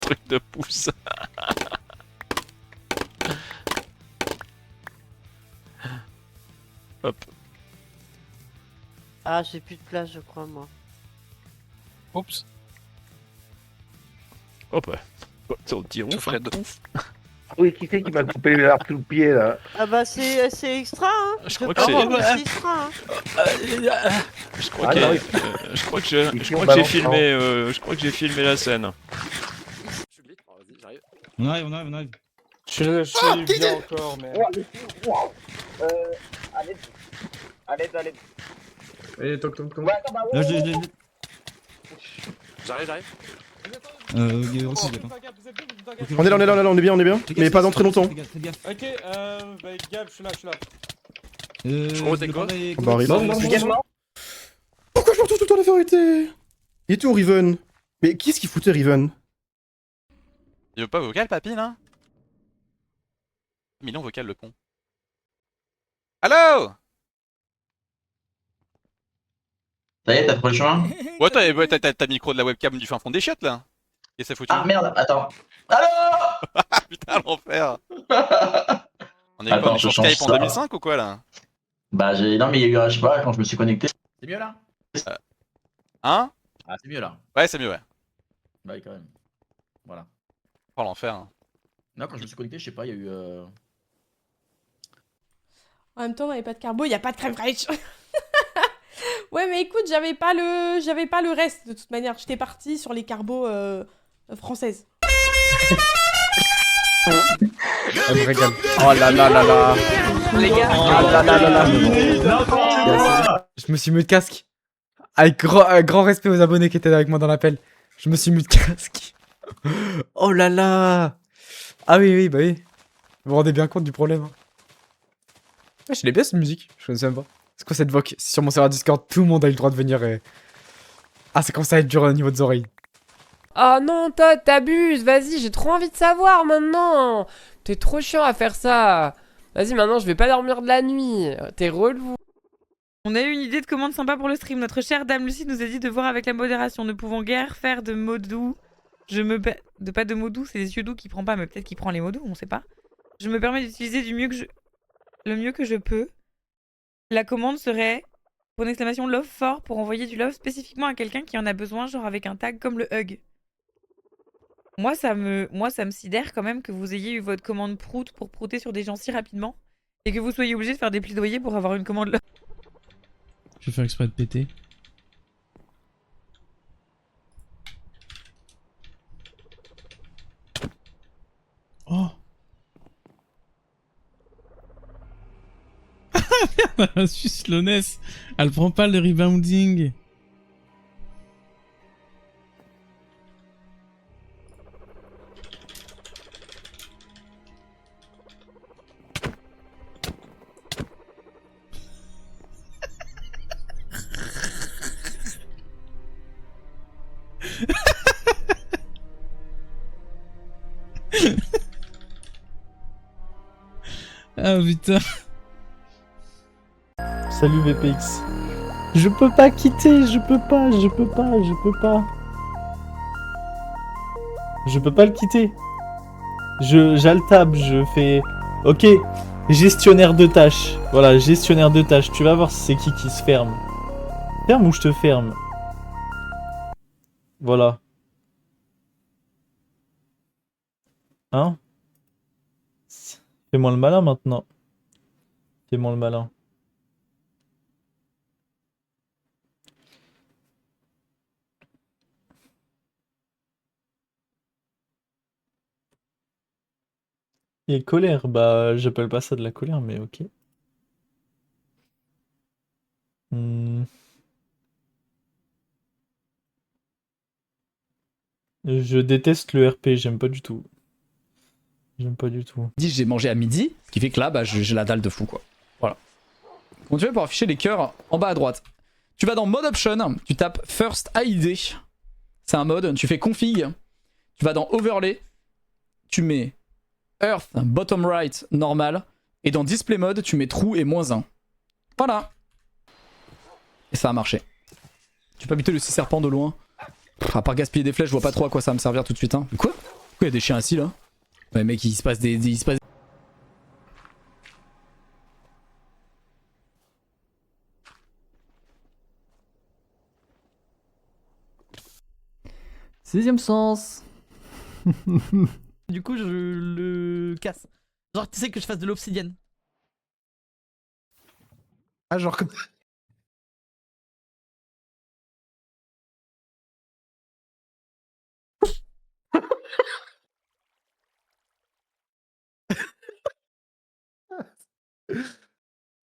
truc de pouce. Hop. Ah, j'ai plus de place, je crois, moi. Oups. Hop. On dit Tout frais de Oui, qui c'est qui m'a coupé l'arbre sous le pied là? Ah bah c'est extra, hein. Je crois que pense c'est- que c'est extra, hein. Je crois Ah, que non, oui. je crois que Ici, je on crois que j'ai balance, filmé je crois que j'ai filmé la scène. On arrive, on arrive, on arrive. Je suis bien encore, mais... Allez. Allez, toc toc toc. Ouais, attends, bah Là, ouais. je l'ai. J'arrive. Aussi, d'accord. On est là, on est bien, mais pas dans très longtemps. Fais gaffe. Ok, bah Gab, je suis là. Je t'es quoi On va arriver. Également. Pourquoi je me retrouve tout le temps à la vérité? Il était où Riven? Mais qui est-ce qui foutait Riven? Il veut pas vocal, papy, là? Million vocal, le con. Allô? Ça y est, t'as trouvé le chemin? Ouais, t'as micro de la webcam du fin fond des chiottes, là? Qu'est-ce que ça foutu? Ah merde, attends. Allô? Ah putain, l'enfer! On est Attends, quoi, on est je sur change Skype en ça. 2005 ou quoi, là? Bah j'ai... Non mais il y a eu, je sais pas, quand je me suis connecté... C'est mieux là? Hein? Ah c'est mieux là. Ouais, c'est mieux, ouais. Bah oui quand même. Voilà. Oh, l'enfer. Hein. Non quand je me suis connecté, je sais pas, il y a eu... En même temps, on avait pas de carbo, il y a pas de crème fraîche. Ouais, mais écoute, j'avais pas le reste de toute manière. J'étais partie sur les carbos françaises. Elle me régale. Oh là là là là. Les gars. Ah là là là là. Je me suis mis de casque. Avec grand respect aux abonnés qui étaient avec moi dans l'appel. Je me suis mis de casque. Oh là là. Ah oui, bah oui. Vous vous rendez bien compte du problème. Hein. Ouais, je l'ai bien cette musique. Je connaissais même pas. C'est quoi cette voix? C'est sur mon serveur Discord. Tout le monde a eu le droit de venir et... Ah, ça commence à être dur au niveau des oreilles. Oh non, Todd, t'abuses, vas-y, j'ai trop envie de savoir maintenant. T'es trop chiant à faire ça. Vas-y, maintenant, je vais pas dormir de la nuit. T'es relou. On a eu une idée de commande sympa pour le stream. Notre chère Dame Lucie nous a dit de voir avec la modération. Ne pouvons guère faire de mots doux. Pas de mots doux, c'est des yeux doux qui prend pas, mais peut-être qu'il prend les mots doux, on sait pas. Je me permets d'utiliser le mieux que je peux. La commande serait pour une exclamation love fort pour envoyer du love spécifiquement à quelqu'un qui en a besoin, genre avec un tag comme le hug. Moi, ça me sidère quand même que vous ayez eu votre commande prout pour prouter sur des gens si rapidement et que vous soyez obligé de faire des plaidoyers pour avoir une commande love. Je vais faire exprès de péter. Oh. La Suisse Loness, elle prend pas le rebounding. Ah putain. Salut VPX. Je peux pas quitter, je peux pas. Je peux pas le quitter. J'altab, je fais... Ok, gestionnaire de tâches. Voilà, gestionnaire de tâches. Tu vas voir si c'est qui se ferme. Ferme ou je te ferme? Voilà. Hein? Fais-moi le malin maintenant. Fais-moi le malin. Et colère, bah j'appelle pas ça de la colère, mais ok. Je déteste le RP, j'aime pas du tout. J'ai mangé à midi, ce qui fait que là, bah, j'ai la dalle de fou, quoi. Voilà. Comment tu fais pour afficher les cœurs en bas à droite? Tu vas dans Mode Option, tu tapes First ID. C'est un mode, tu fais Config. Tu vas dans Overlay, tu mets Earth, Bottom Right, Normal. Et dans Display Mode, tu mets True et -1. Voilà. Et ça a marché. Tu peux buter le 6 serpent de loin. À part gaspiller des flèches, je vois pas trop à quoi ça va me servir tout de suite. Hein. Quoi? Pourquoi il y a des chiens assis là? Ouais mec, il se passe des... Il se passe... Sixième sens. Du coup, je le casse. Genre, tu sais que je fasse de l'obsidienne. Ah, genre comme.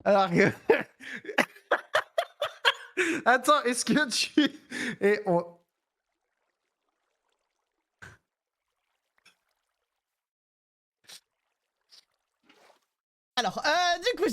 Alors que... Attends, est-ce que tu... Et on... Alors, du coup...